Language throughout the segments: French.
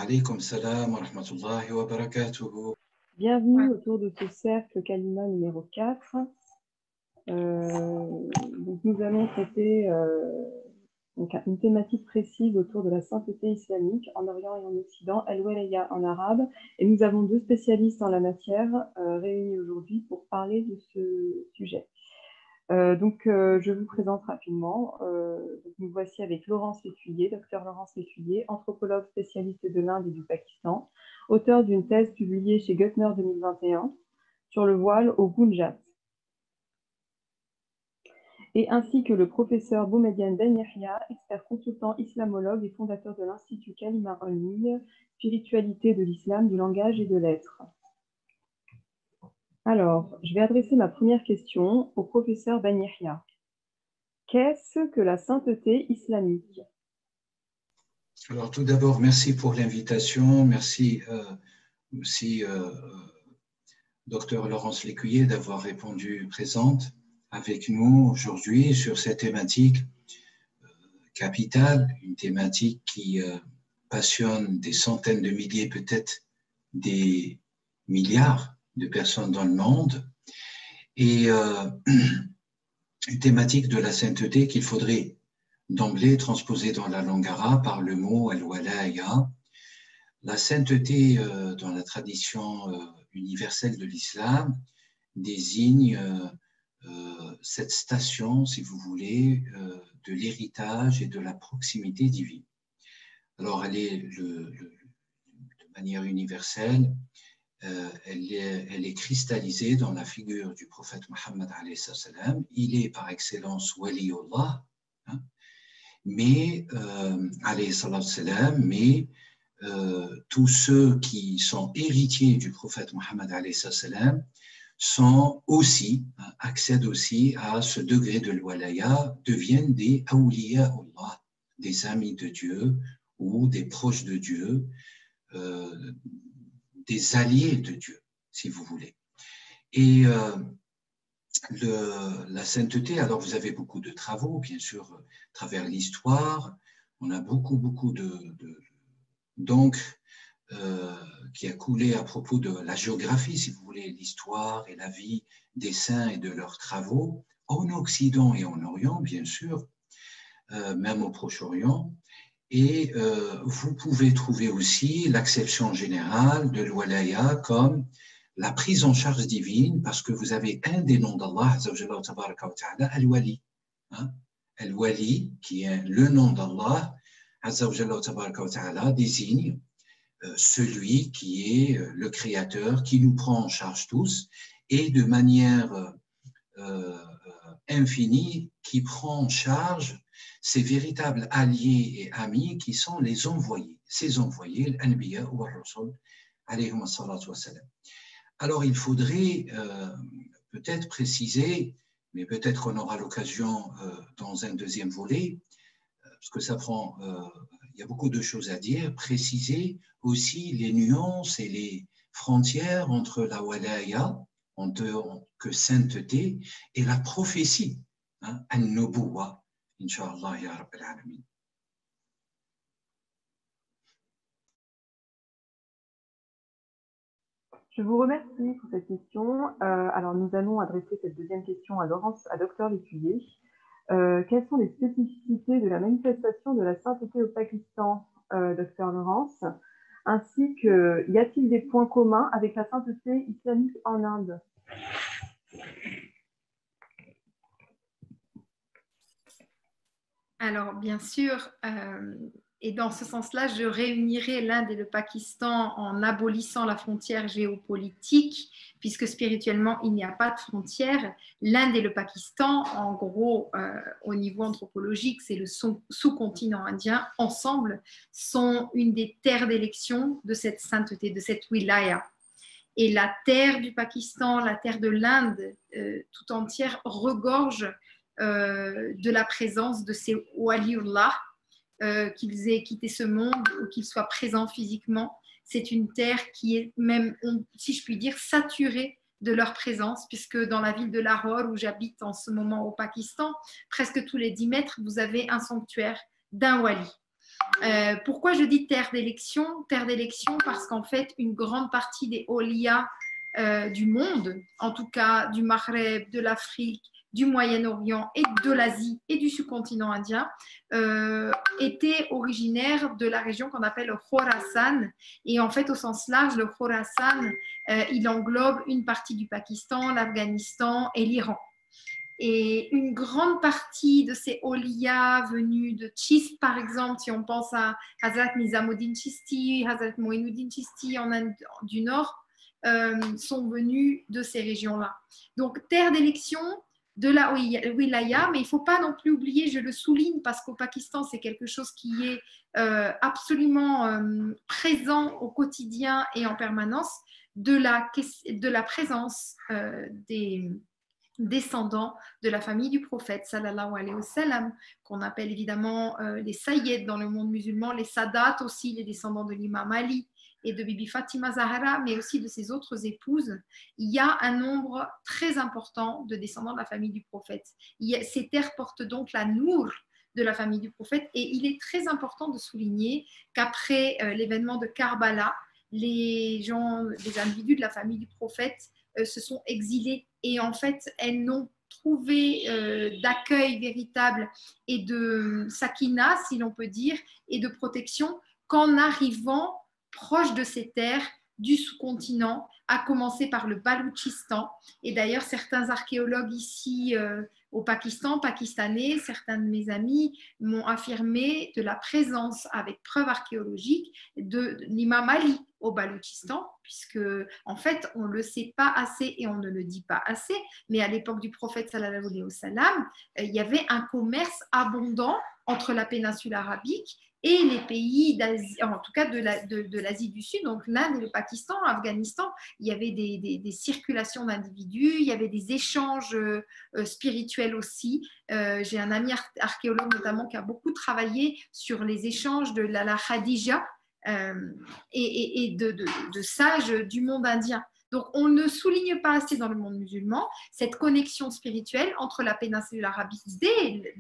Alaykoum salam wa rahmatullahi wa barakatuhu. Bienvenue autour de ce cercle Kalima numéro 4. Donc nous allons traiter une thématique précise autour de la sainteté islamique en Orient et en Occident, Al-Walaya en arabe. Et nous avons deux spécialistes en la matière réunis aujourd'hui pour parler de ce sujet. Je vous présente rapidement. Nous voici avec Laurence Lécuyer, docteur Laurence Lécuyer, anthropologue spécialiste de l'Inde et du Pakistan, auteur d'une thèse publiée chez Guttner 2021 sur le voile au Punjab. Et ainsi que le professeur Boumediene Ben Yahia, expert consultant islamologue et fondateur de l'Institut Kalima Olmi, spiritualité de l'islam, du langage et de l'être. Alors, je vais adresser ma première question au professeur Ben Yahia. Qu'est-ce que la sainteté islamique? Alors, tout d'abord, merci pour l'invitation. Merci aussi, docteur Laurence Lécuyer, d'avoir répondu présente avec nous aujourd'hui sur cette thématique capitale, une thématique qui passionne des centaines de milliers, peut-être des milliards de personnes dans le monde, et une thématique de la sainteté qu'il faudrait d'emblée transposer dans la langue arabe par le mot al-walaya. La sainteté dans la tradition universelle de l'islam désigne cette station, si vous voulez, de l'héritage et de la proximité divine. Alors, elle est de manière universelle, elle est cristallisée dans la figure du prophète Mohammed alayhi salam. Il est par excellence waliullah, hein, mais alayhi salam, mais tous ceux qui sont héritiers du prophète Mohammed alayhi salam sont aussi, accèdent aussi à ce degré de l'walaya, deviennent des awliya Allah, des amis de Dieu ou des proches de Dieu, des alliés de Dieu, si vous voulez. Et la sainteté, alors vous avez beaucoup de travaux, bien sûr, à travers l'histoire, on a beaucoup d'encre qui a coulé à propos de la géographie, si vous voulez, l'histoire et la vie des saints et de leurs travaux, en Occident et en Orient, bien sûr, même au Proche-Orient. Et vous pouvez trouver aussi l'acception générale de l'walaya comme la prise en charge divine, parce que vous avez un des noms d'Allah, Al-Wali. Al-Wali, qui est le nom d'Allah, désigne celui qui est le Créateur, qui nous prend en charge tous, et de manière infinie, qui prend en charge ces véritables alliés et amis qui sont les envoyés, ces envoyés, l'anbiya ou ar-rusul, alayhim as-salatu wa-salam. Alors, il faudrait peut-être préciser, mais peut-être qu'on aura l'occasion dans un deuxième volet, parce que ça prend, il y a beaucoup de choses à dire, préciser aussi les nuances et les frontières entre la walaya, en tant que sainteté, et la prophétie, an-nubuwa, Inch'Allah, ya Rabbil Alamin. Je vous remercie pour cette question. Alors, nous allons adresser cette deuxième question à Dr Lécuyer. Quelles sont les spécificités de la manifestation de la sainteté au Pakistan, Dr Laurence, ainsi que y a-t-il des points communs avec la sainteté islamique en Inde? Alors, bien sûr, et dans ce sens-là, je réunirai l'Inde et le Pakistan en abolissant la frontière géopolitique, puisque spirituellement, il n'y a pas de frontière. L'Inde et le Pakistan, en gros, au niveau anthropologique, c'est le sous-continent indien, ensemble, sont une des terres d'élection de cette sainteté, de cette wilaya. Et la terre du Pakistan, la terre de l'Inde tout entière regorge de la présence de ces waliullah, qu'ils aient quitté ce monde ou qu'ils soient présents physiquement. C'est une terre qui est même, si je puis dire, saturée de leur présence, puisque dans la ville de Lahore, où j'habite en ce moment au Pakistan, presque tous les 10 mètres, vous avez un sanctuaire d'un wali. Pourquoi je dis terre d'élection? Terre d'élection parce qu'en fait, une grande partie des awliya du monde, en tout cas du Maghreb, de l'Afrique, du Moyen-Orient et de l'Asie et du sous-continent indien, étaient originaires de la région qu'on appelle le Khorasan. Et en fait, au sens large, le Khorasan, il englobe une partie du Pakistan, l'Afghanistan et l'Iran. Et une grande partie de ces awliya venus de Chist, par exemple, si on pense à Hazrat Nizamuddin Chisti, Hazrat Moinuddin Chisti en Inde du Nord, sont venus de ces régions-là. Donc, terre d'élection de la wilaya, mais il ne faut pas non plus oublier, je le souligne parce qu'au Pakistan, c'est quelque chose qui est absolument présent au quotidien et en permanence, de la présence des descendants de la famille du prophète sallallahu alayhi wa sallam, qu'on appelle évidemment les Sayyid dans le monde musulman, les Sadat aussi, les descendants de l'imam Ali et de Bibi Fatima Zahra, mais aussi de ses autres épouses. Il y a un nombre très important de descendants de la famille du prophète. Ces terres portent donc la nour de la famille du prophète, et il est très important de souligner qu'après l'événement de Karbala, les individus de la famille du prophète se sont exilés, et en fait elles n'ont trouvé d'accueil véritable et de sakina, si l'on peut dire, et de protection qu'en arrivant proche de ces terres du sous-continent, à commencer par le Baloutchistan. Et d'ailleurs, certains archéologues ici au Pakistan, pakistanais, certains de mes amis m'ont affirmé de la présence, avec preuve archéologique, de l'imam Ali au Baloutchistan, puisque en fait, on ne le sait pas assez et on ne le dit pas assez, mais à l'époque du prophète sallallahu alayhi wa sallam, il y avait un commerce abondant entre la péninsule arabique et les pays d'Asie, en tout cas de l'Asie du Sud, donc l'Inde et le Pakistan, l'Afghanistan. Il y avait des circulations d'individus, il y avait des échanges spirituels aussi. J'ai un ami archéologue notamment qui a beaucoup travaillé sur les échanges de la Khadija et de sages du monde indien. Donc, on ne souligne pas assez dans le monde musulman cette connexion spirituelle entre la péninsule arabique dès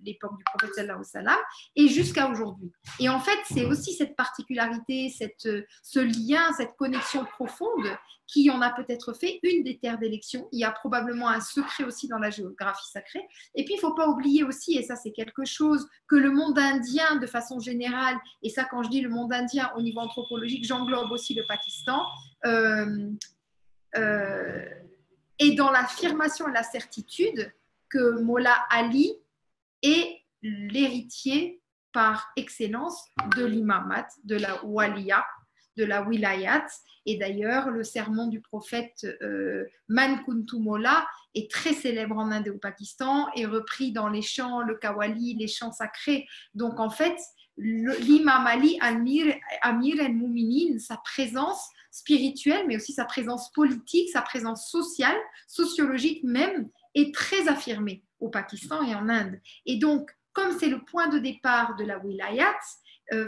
l'époque du prophète sallallahu alayhi wa sallam et jusqu'à aujourd'hui. Et en fait, c'est aussi cette particularité, ce lien, cette connexion profonde qui en a peut-être fait une des terres d'élection. Il y a probablement un secret aussi dans la géographie sacrée. Et puis, il ne faut pas oublier aussi, et ça c'est quelque chose que le monde indien de façon générale, et ça quand je dis le monde indien au niveau anthropologique, j'englobe aussi le Pakistan, et dans l'affirmation et la certitude que Mola Ali est l'héritier par excellence de l'imamat, de la waliya, de la wilayat. Et d'ailleurs, le sermon du prophète Man Kuntu Mola est très célèbre en Inde et au Pakistan, et repris dans les chants, le Qawwali, les chants sacrés. Donc en fait, l'imam Ali, Amir al-Mouminin, sa présence spirituelle, mais aussi sa présence politique, sa présence sociale, sociologique même, est très affirmée au Pakistan et en Inde. Et donc, comme c'est le point de départ de la wilayat,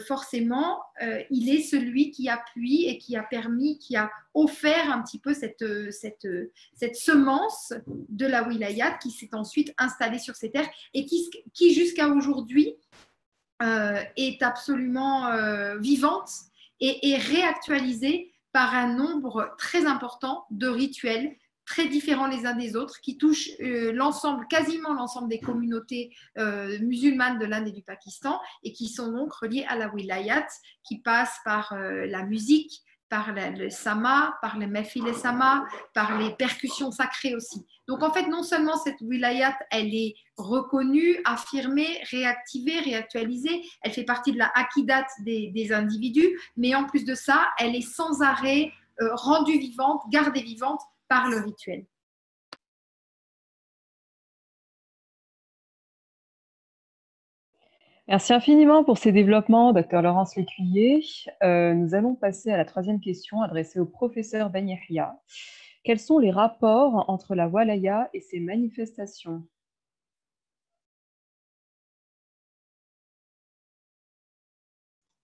forcément, il est celui qui appuie et qui a permis, qui a offert un petit peu cette semence de la wilayat qui s'est ensuite installée sur ces terres et qui jusqu'à aujourd'hui est absolument vivante et réactualisée par un nombre très important de rituels très différents les uns des autres, qui touchent quasiment l'ensemble des communautés musulmanes de l'Inde et du Pakistan, et qui sont donc reliés à la wilayat, qui passe par la musique, par le sama, par les mehfil et sama, par les percussions sacrées aussi. Donc en fait, non seulement cette wilayat, elle est reconnue, affirmée, réactivée, réactualisée, elle fait partie de la aqidat des individus, mais en plus de ça, elle est sans arrêt rendue vivante, gardée vivante par le rituel. Merci infiniment pour ces développements, Dr Laurence Lécuyer. Nous allons passer à la troisième question adressée au professeur Ben Yahia. Quels sont les rapports entre la walaya et ses manifestations?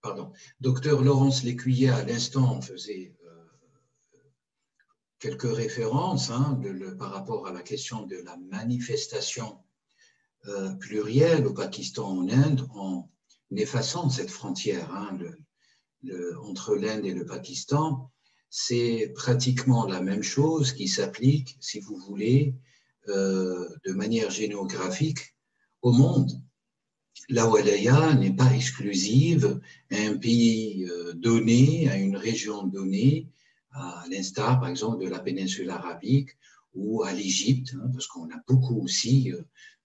Pardon. Docteur Laurence Lécuyer, à l'instant, faisait quelques références par rapport à la question de la manifestation plurielle au Pakistan, en Inde, en effaçant cette frontière hein, entre l'Inde et le Pakistan. C'est pratiquement la même chose qui s'applique, si vous voulez, de manière géographique au monde. La walaya n'est pas exclusive à un pays donné, à une région donnée, à l'instar, par exemple, de la péninsule arabique ou à l'Égypte, hein, parce qu'on a beaucoup aussi,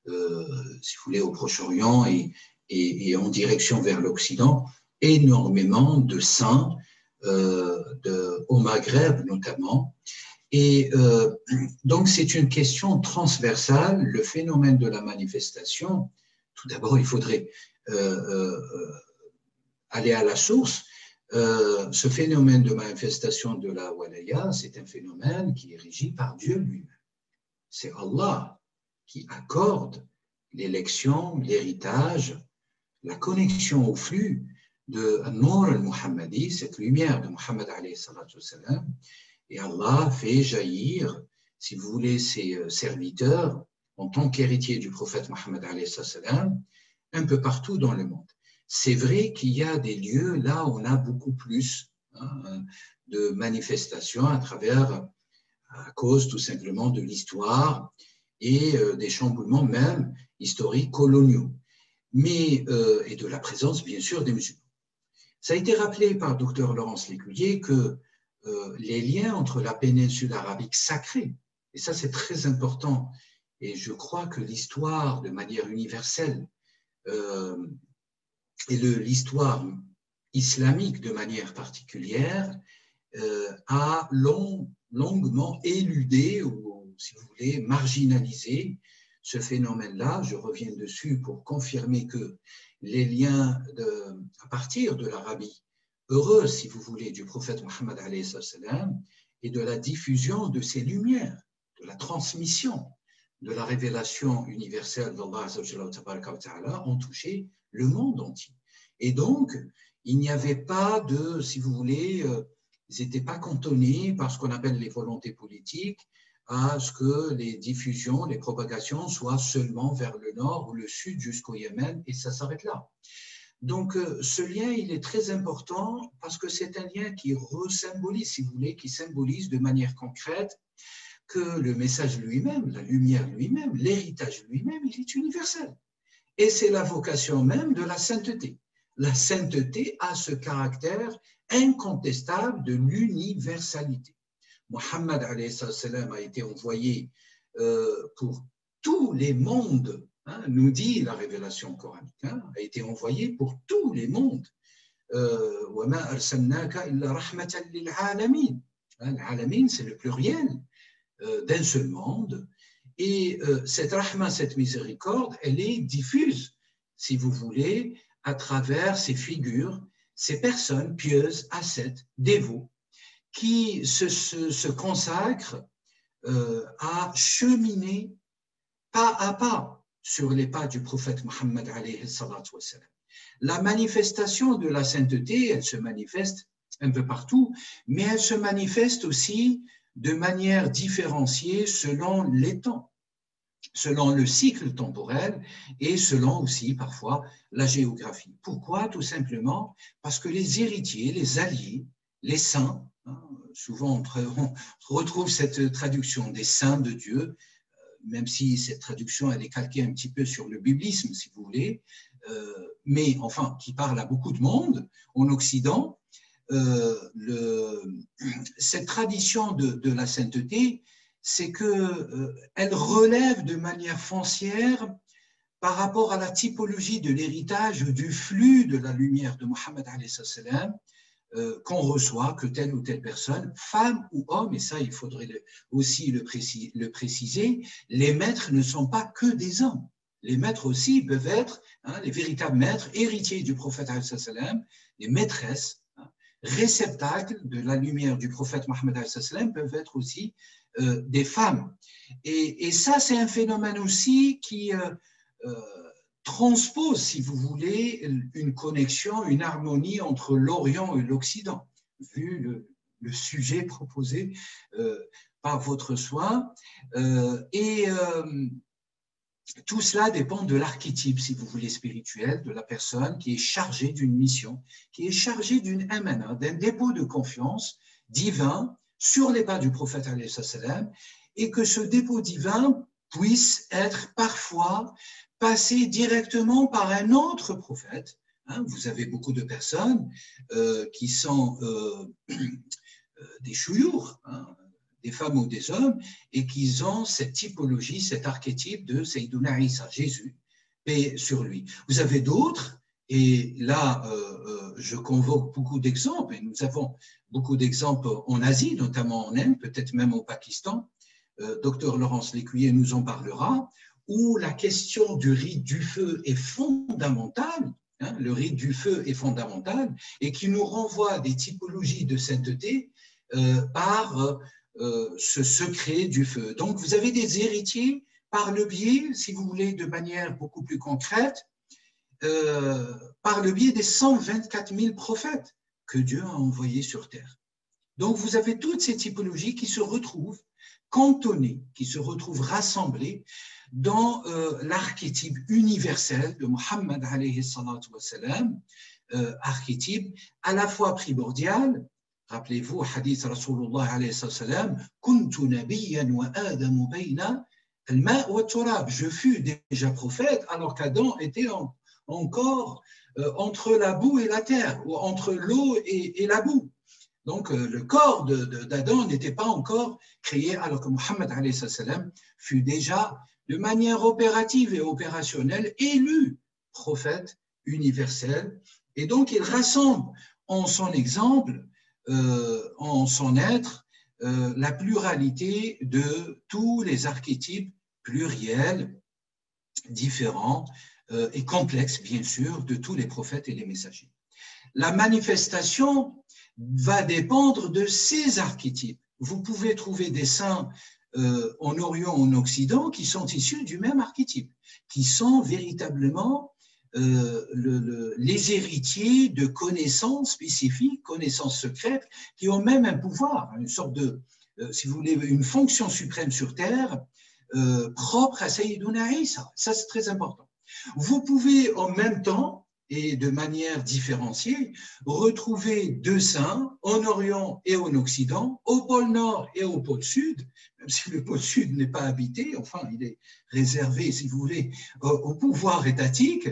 si vous voulez, au Proche-Orient et en direction vers l'Occident, énormément de saints, au Maghreb notamment. Et donc, c'est une question transversale, le phénomène de la manifestation. Tout d'abord, il faudrait aller à la source. Ce phénomène de manifestation de la walaya, c'est un phénomène qui est régi par Dieu lui-même. C'est Allah qui accorde l'élection, l'héritage, la connexion au flux de Nour al-Muhammadi, cette lumière de Muhammad alayhi salatu wassalam. Et Allah fait jaillir, si vous voulez, ses serviteurs en tant qu'héritiers du prophète Muhammad alayhi salam, un peu partout dans le monde. C'est vrai qu'il y a des lieux là où on a beaucoup plus de manifestations à cause tout simplement de l'histoire et des chamboulements même historiques coloniaux, mais, et de la présence bien sûr des musulmans. Ça a été rappelé par Dr Laurence Lécuyer que les liens entre la péninsule arabique sacrée, et ça c'est très important, et je crois que l'histoire de manière universelle et l'histoire islamique de manière particulière a longuement éludé ou, si vous voulez, marginalisé ce phénomène-là. Je reviens dessus pour confirmer que les liens à partir de l'Arabie heureuse, si vous voulez, du prophète Muhammad alayhi salam et de la diffusion de ses lumières, de la transmission de la révélation universelle d'Allah ont touché le monde entier. Et donc, il n'y avait pas de, si vous voulez, ils n'étaient pas cantonnés par ce qu'on appelle les volontés politiques à ce que les diffusions, les propagations soient seulement vers le nord ou le sud jusqu'au Yémen, et ça s'arrête là. Donc, ce lien, il est très important parce que c'est un lien qui resymbolise, si vous voulez, qui symbolise de manière concrète que le message lui-même, la lumière lui-même, l'héritage lui-même, il est universel. Et c'est la vocation même de la sainteté. La sainteté a ce caractère incontestable de l'universalité. Muhammad alayhi salam a été envoyé pour tous les mondes, hein, nous dit la révélation coranique, hein, a été envoyé pour tous les mondes. وَمَا أَرْسَلْنَاكَ إِلَّا رَحْمَةً لِلْعَالَمِينَ. L'alamin, c'est le pluriel d'un seul monde. Et cette rahma, cette miséricorde, elle est diffuse, si vous voulez, à travers ces figures, ces personnes pieuses, ascètes, dévots, qui se consacrent à cheminer pas à pas sur les pas du prophète Muhammad alayhi salatu wassalam. La manifestation de la sainteté, elle se manifeste un peu partout, mais elle se manifeste aussi de manière différenciée selon les temps, selon le cycle temporel et selon aussi parfois la géographie. Pourquoi? Tout simplement parce que les héritiers, les alliés, les saints, hein, souvent on retrouve cette traduction des saints de Dieu, même si cette traduction elle est calquée un petit peu sur le biblisme, si vous voulez, mais enfin qui parle à beaucoup de monde en Occident. Cette tradition de la sainteté, c'est qu'elle relève de manière foncière par rapport à la typologie de l'héritage du flux de la lumière de Muhammad alayhi salam qu'on reçoit, que telle ou telle personne, femme ou homme, et ça il faudrait aussi le préciser, les maîtres ne sont pas que des hommes. Les maîtres aussi peuvent être, hein, les véritables maîtres, héritiers du prophète alayhi salam, les maîtresses, réceptacles de la lumière du prophète Mohammed alayhi salam peuvent être aussi des femmes. Et ça, c'est un phénomène aussi qui transpose, si vous voulez, une connexion, une harmonie entre l'Orient et l'Occident, vu le sujet proposé par votre soin. tout cela dépend de l'archétype, si vous voulez, spirituel, de la personne qui est chargée d'une mission, qui est chargée d'une amana, d'un dépôt de confiance divin sur les pas du prophète alayhi salam, et que ce dépôt divin puisse être parfois passé directement par un autre prophète. Vous avez beaucoup de personnes qui sont des chouyours, des femmes ou des hommes, et qui ont cette typologie, cet archétype de Sayyiduna Isa, Jésus, paix sur lui. Vous avez d'autres, et là, je convoque beaucoup d'exemples, et nous avons beaucoup d'exemples en Asie, notamment en Inde, peut-être même au Pakistan. Dr Laurence Lécuyer nous en parlera, où la question du rite du feu est fondamentale, le rite du feu est fondamental, et qui nous renvoie à des typologies de sainteté par ce secret du feu. Donc, vous avez des héritiers par le biais, si vous voulez, de manière beaucoup plus concrète, par le biais des 124 000 prophètes que Dieu a envoyés sur terre. Donc, vous avez toutes ces typologies qui se retrouvent cantonnées, qui se retrouvent rassemblées dans l'archétype universel de Muhammad alayhi salatu wa salam, archétype à la fois primordial. Rappelez-vous, hadith Rasulullah alayhi salam, kuntu nabiyyan wa adamu bayna al-ma' wa turab. Je fus déjà prophète alors qu'Adam était encore entre la boue et la terre, ou entre l'eau et la boue. Donc, le corps d'Adam n'était pas encore créé, alors que Muhammad alayhi salam fut déjà, de manière opérative et opérationnelle, élu prophète universel. Et donc, il rassemble en son exemple, en son être, la pluralité de tous les archétypes pluriels, différents et complexes, bien sûr, de tous les prophètes et les messagers. La manifestation va dépendre de ces archétypes. Vous pouvez trouver des saints en Orient ou en Occident qui sont issus du même archétype, qui sont véritablement les héritiers de connaissances spécifiques, connaissances secrètes, qui ont même un pouvoir, une sorte de, si vous voulez, une fonction suprême sur terre, propre à Sayyiduna Isa. Ça, c'est très important. Vous pouvez en même temps, et de manière différenciée, retrouver deux saints en Orient et en Occident, au pôle Nord et au pôle Sud, même si le pôle Sud n'est pas habité, enfin il est réservé, si vous voulez, au pouvoir étatique,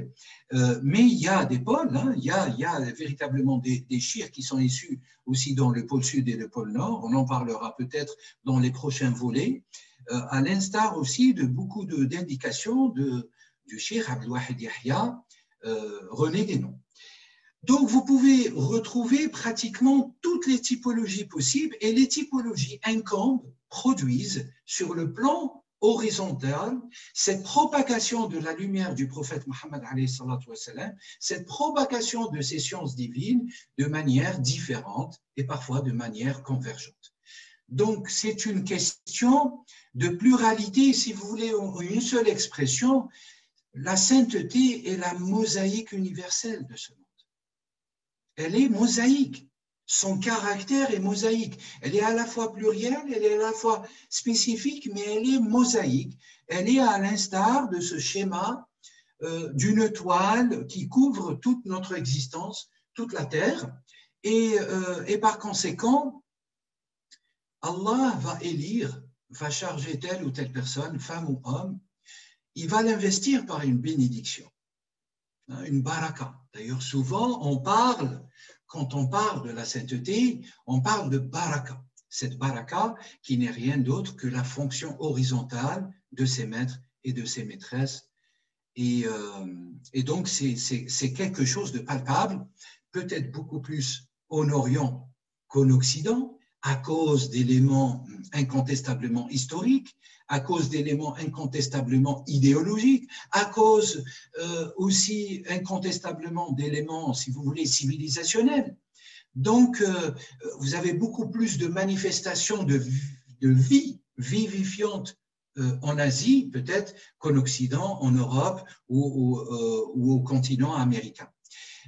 mais il y a des pôles, il y a véritablement des chiites qui sont issus aussi dans le pôle Sud et le pôle Nord, on en parlera peut-être dans les prochains volets, à l'instar aussi de beaucoup d'indications du cheikh Abdul Wahid Yahya, René Guénon. Donc, vous pouvez retrouver pratiquement toutes les typologies possibles et les typologies incombent, produisent sur le plan horizontal cette propagation de la lumière du prophète Mohammed alayhi salatu wa salam, cette propagation de ces sciences divines de manière différente et parfois de manière convergente. Donc, c'est une question de pluralité, si vous voulez, en une seule expression. La sainteté est la mosaïque universelle de ce monde. Elle est mosaïque. Son caractère est mosaïque. Elle est à la fois plurielle, elle est à la fois spécifique, mais elle est mosaïque. Elle est à l'instar de ce schéma d'une toile qui couvre toute notre existence, toute la terre. Et par conséquent, Allah va élire, va charger telle ou telle personne, femme ou homme, il va l'investir par une bénédiction, une baraka. D'ailleurs, souvent, quand on parle de la sainteté, on parle de baraka. Cette baraka qui n'est rien d'autre que la fonction horizontale de ses maîtres et de ses maîtresses. Et donc, c'est quelque chose de palpable, peut-être beaucoup plus en Orient qu'en Occident, à cause d'éléments incontestablement historiques, à cause d'éléments incontestablement idéologiques, à cause aussi incontestablement d'éléments, si vous voulez, civilisationnels. Donc, vous avez beaucoup plus de manifestations de vie vivifiante en Asie, peut-être, qu'en Occident, en Europe ou au continent américain.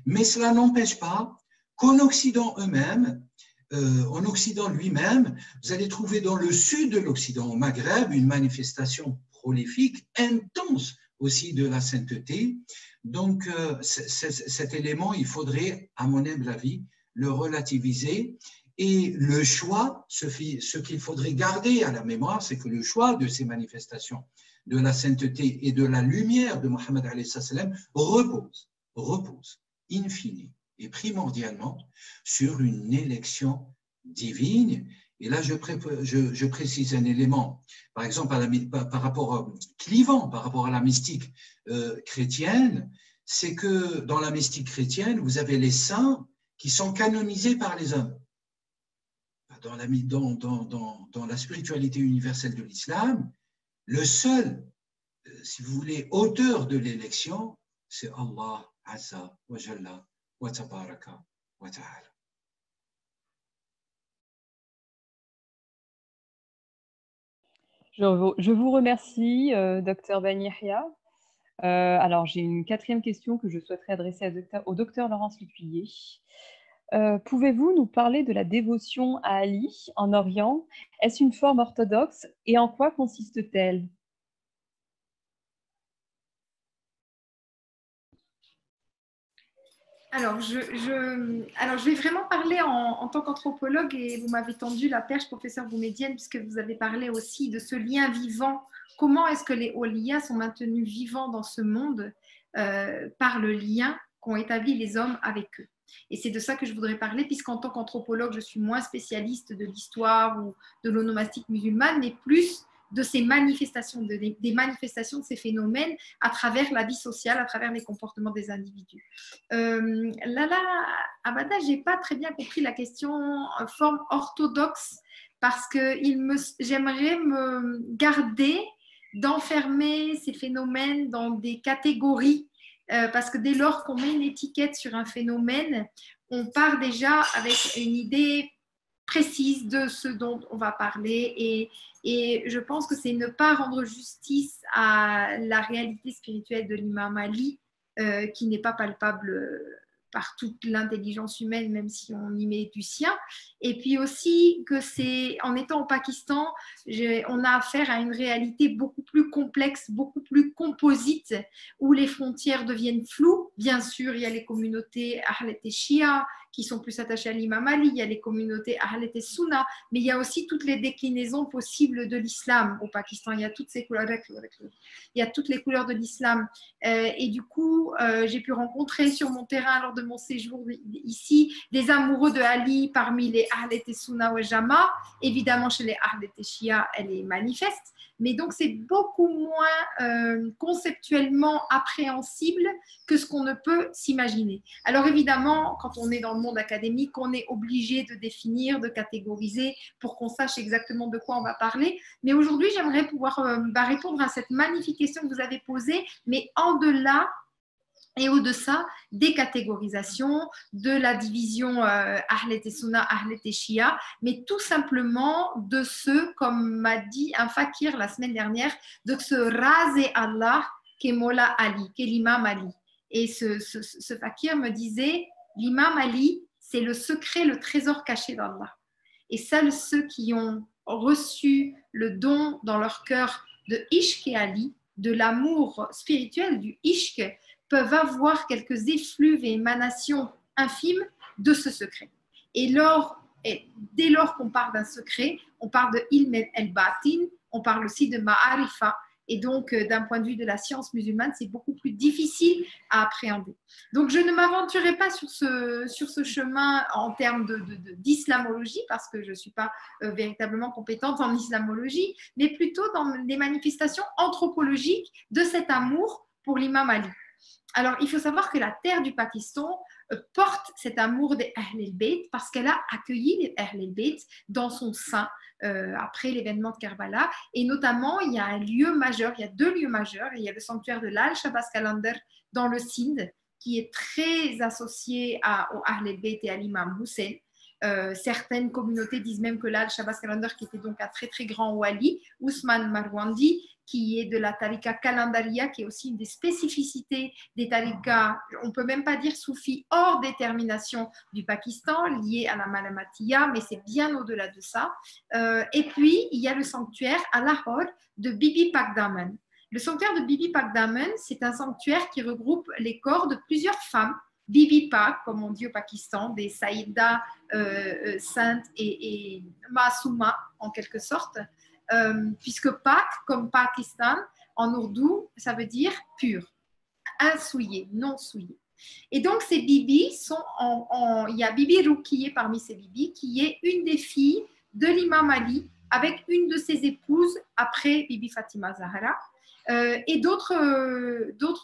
Mais cela n'empêche pas qu'en Occident eux-mêmes, en Occident lui-même, vous allez trouver dans le sud de l'Occident, au Maghreb, une manifestation prolifique, intense aussi de la sainteté. Donc, cet élément, il faudrait, à mon humble avis, le relativiser. Et le choix, ce qu'il faudrait garder à la mémoire, c'est que le choix de ces manifestations de la sainteté et de la lumière de Mohammed alayhi salam repose, in fine et primordialement sur une élection divine. Et là, je précise un élément, par exemple, par rapport clivant, par rapport à la mystique chrétienne, c'est que dans la mystique chrétienne, vous avez les saints qui sont canonisés par les hommes. Dans la spiritualité universelle de l'islam, le seul, si vous voulez, auteur de l'élection, c'est Allah Azza wa Jalla wa Tabaraka wa Ta'ala. Je vous remercie, Dr Bani Yahya. Alors, j'ai une quatrième question que je souhaiterais adresser au docteur Laurence Lupuillier. Pouvez-vous nous parler de la dévotion à Ali en Orient? Est-ce une forme orthodoxe et en quoi consiste-t-elle? Alors, je vais vraiment parler en tant qu'anthropologue et vous m'avez tendu la perche, professeur Boumedienne, puisque vous avez parlé aussi de ce lien vivant. Comment est-ce que les Awliya sont maintenus vivants dans ce monde par le lien qu'ont établi les hommes avec eux? Et c'est de ça que je voudrais parler, puisqu'en tant qu'anthropologue, je suis moins spécialiste de l'histoire ou de l'onomastique musulmane, mais plus de ces manifestations, des manifestations de ces phénomènes à travers la vie sociale, à travers les comportements des individus. Lala Abada, je n'ai pas très bien compris la question forme orthodoxe, parce que j'aimerais me garder d'enfermer ces phénomènes dans des catégories. Parce que dès lors qu'on met une étiquette sur un phénomène, on part déjà avec une idée précise de ce dont on va parler et je pense que c'est ne pas rendre justice à la réalité spirituelle de l'imam Ali qui n'est pas palpable par toute l'intelligence humaine, même si on y met du sien. Et puis aussi que c'est, en étant au Pakistan, on a affaire à une réalité beaucoup plus complexe, beaucoup plus composite, où les frontières deviennent floues. Bien sûr, il y a les communautés Ahlet et Shia qui sont plus attachées à l'imam Ali, il y a les communautés Ahlet et Sunna, mais il y a aussi toutes les déclinaisons possibles de l'islam au Pakistan. Il y a toutes ces couleurs, il y a toutes les couleurs de l'islam. Et du coup, j'ai pu rencontrer sur mon terrain lors de mon séjour ici des amoureux de Ali parmi les Ahlet et Sunna ou Jama. Évidemment, chez les Ahlet et Shia, elle est manifeste. Mais donc, c'est beaucoup moins conceptuellement appréhensible que ce qu'on ne peut s'imaginer. Alors, évidemment, quand on est dans le monde académique, on est obligé de définir, de catégoriser pour qu'on sache exactement de quoi on va parler. Mais aujourd'hui, j'aimerais pouvoir répondre à cette magnifique question que vous avez posée, mais en-delà et au-delà des catégorisations, de la division Ahlet et Sunna, Ahlet et Shia, mais tout simplement de ce, comme m'a dit un fakir la semaine dernière, de ce raser Allah qu'est Mola Ali, qu'est l'imam Ali. Et ce fakir me disait, l'imam Ali, c'est le secret, le trésor caché d'Allah. Et seuls ceux qui ont reçu le don dans leur cœur de Ishq et Ali, de l'amour spirituel du Ishq, peuvent avoir quelques effluves et émanations infimes de ce secret. Et dès lors qu'on parle d'un secret, on parle de ilm el-batin, on parle aussi de ma'arifa. Et donc, d'un point de vue de la science musulmane, c'est beaucoup plus difficile à appréhender. Donc, je ne m'aventurerai pas sur ce chemin en termes d'islamologie, parce que je ne suis pas véritablement compétente en islamologie, mais plutôt dans les manifestations anthropologiques de cet amour pour l'imam Ali. Alors, il faut savoir que la terre du Pakistan porte cet amour des Ahl el-Bayt parce qu'elle a accueilli les Ahl el-Bayt dans son sein après l'événement de Karbala. Et notamment, il y a un lieu majeur, il y a deux lieux majeurs. Il y a le sanctuaire de l'Al Shabazz Qalandar dans le Sindh, qui est très associé au Ahl el-Bayt et à l'imam Hussein. Certaines communautés disent même que là, le Shabazz Kalender, qui était donc un très très grand wali, Ousmane Marwandi, qui est de la tarika Kalandaria, qui est aussi une des spécificités des tarikas, on ne peut même pas dire soufis, hors détermination du Pakistan, lié à la Malamatiya, mais c'est bien au-delà de ça. Et puis, il y a le sanctuaire à Lahore de Bibi Pakdaman. Le sanctuaire de Bibi Pakdaman, c'est un sanctuaire qui regroupe les corps de plusieurs femmes, Bibi Pak, comme on dit au Pakistan, des Saïda saintes et Masouma, en quelque sorte, puisque Pak, comme Pakistan, en ourdou, ça veut dire pur, insouillé, non souillé. Et donc, ces bibis sont il y a Bibi Rukiye parmi ces bibis, qui est une des filles de l'imam Ali, avec une de ses épouses, après Bibi Fatima Zahra, et d'autres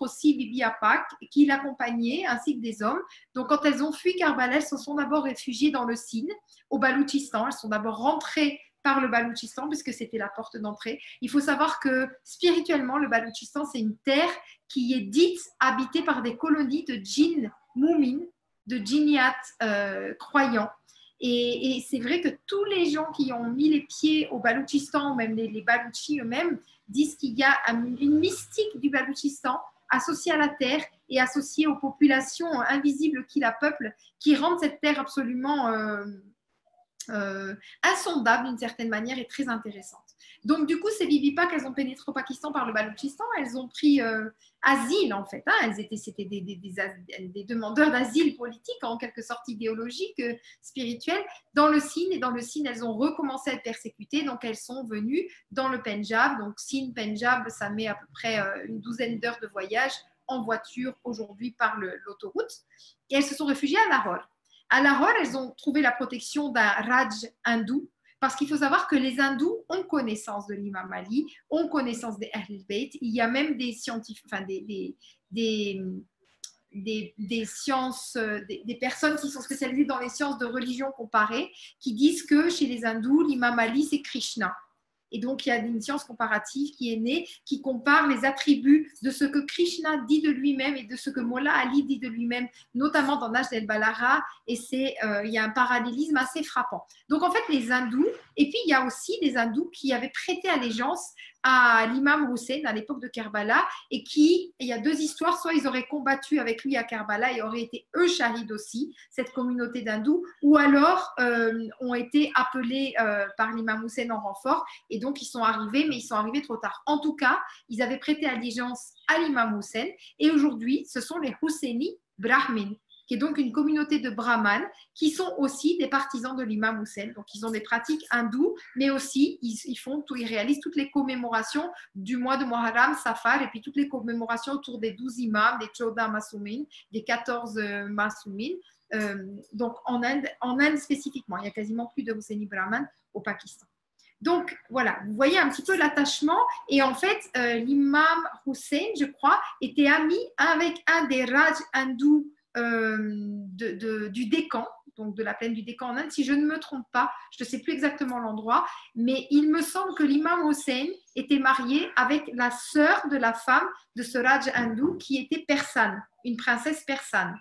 aussi, Bibi Apak, qui l'accompagnaient, ainsi que des hommes. Donc, quand elles ont fui Karbala, elles se sont d'abord réfugiées dans le Sine, au Baloutchistan. Elles sont d'abord rentrées par le Baloutchistan, puisque c'était la porte d'entrée. Il faut savoir que spirituellement, le Baloutchistan, c'est une terre qui est dite habitée par des colonies de djinns moumines, de djinniat croyants. Et c'est vrai que tous les gens qui ont mis les pieds au Baloutchistan, même les Baloutchis eux-mêmes, disent qu'il y a une mystique du Baloutchistan associée à la terre et associée aux populations invisibles qui la peuplent, qui rendent cette terre absolument insondable d'une certaine manière et très intéressante. Donc du coup, ces Bibi Pak, elles ont pénétré au Pakistan par le Baloutchistan, elles ont pris asile en fait, hein. C'était des demandeurs d'asile politique, en quelque sorte idéologique, spirituel, dans le Sine, et dans le Sine, elles ont recommencé à être persécutées, donc elles sont venues dans le Pendjab, donc Sine, Pendjab, ça met à peu près une douzaine d'heures de voyage en voiture aujourd'hui par l'autoroute, et elles se sont réfugiées à Lahore. À Lahore, elles ont trouvé la protection d'un Raj hindou, parce qu'il faut savoir que les hindous ont connaissance de l'imam Ali, ont connaissance des Ahl Bayt. Il y a même des scientifiques, enfin des sciences, des personnes qui sont spécialisées dans les sciences de religion comparée, qui disent que chez les hindous, l'imam Ali, c'est Krishna. Et donc, il y a une science comparative qui est née, qui compare les attributs de ce que Krishna dit de lui-même et de ce que Molla Ali dit de lui-même, notamment dans Najd el-Balara, et il y a un parallélisme assez frappant. Donc, en fait, les hindous, et puis il y a aussi des hindous qui avaient prêté allégeance à l'imam Hussein à l'époque de Karbala, et il y a deux histoires, soit ils auraient combattu avec lui à Karbala et auraient été eux shahids aussi, cette communauté d'hindous, ou alors ont été appelés par l'imam Hussein en renfort, et donc ils sont arrivés, mais ils sont arrivés trop tard. En tout cas, ils avaient prêté allégeance à l'imam Hussein, et aujourd'hui, ce sont les Husseini Brahmin, qui est donc une communauté de brahmanes qui sont aussi des partisans de l'imam Hussein. Donc, ils ont des pratiques hindoues, mais aussi, ils réalisent toutes les commémorations du mois de Muharram, Safar, et puis toutes les commémorations autour des 12 imams, des 14 Masoumin, des 14 Masoumin. Donc, en Inde spécifiquement, il y a quasiment plus de Husseini Brahman au Pakistan. Donc, voilà, vous voyez un petit peu l'attachement. Et en fait, l'imam Hussein, je crois, était ami avec un des Raj hindous du Décan, donc de la plaine du Décan en Inde, si je ne me trompe pas, je ne sais plus exactement l'endroit, mais il me semble que l'imam Hussein était marié avec la sœur de la femme de ce Raj hindou qui était persane, une princesse persane,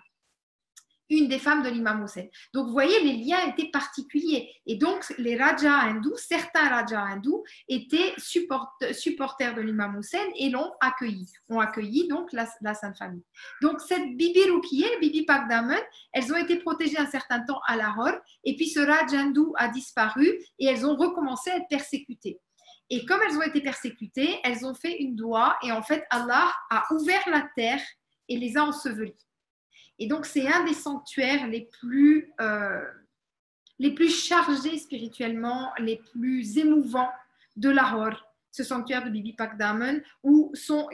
une des femmes de l'imam Hussein. Donc, vous voyez, les liens étaient particuliers. Et donc, les Rajas hindous, certains Rajas hindous, étaient supporters de l'imam Hussein et l'ont accueilli. Ont accueilli donc la Sainte Famille. Donc, cette Bibi Rukiye, Bibi Pakdaman, elles ont été protégées un certain temps à Lahore. Et puis, ce Raj hindou a disparu et elles ont recommencé à être persécutées. Et comme elles ont été persécutées, elles ont fait une doua. Et en fait, Allah a ouvert la terre et les a ensevelies. Et donc, c'est un des sanctuaires les plus chargés spirituellement, les plus émouvants de Lahore, ce sanctuaire de Bibi Pakdaman,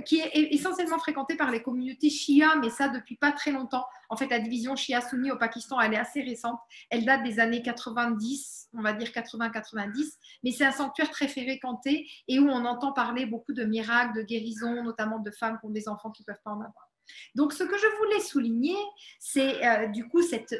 qui est essentiellement fréquenté par les communautés Shia, mais ça depuis pas très longtemps. En fait, la division Shia-Sunni au Pakistan, elle est assez récente. Elle date des années 90, on va dire 80-90, mais c'est un sanctuaire très fréquenté et où on entend parler beaucoup de miracles, de guérisons, notamment de femmes qui ont des enfants qui ne peuvent pas en avoir. Donc, ce que je voulais souligner, c'est du coup cette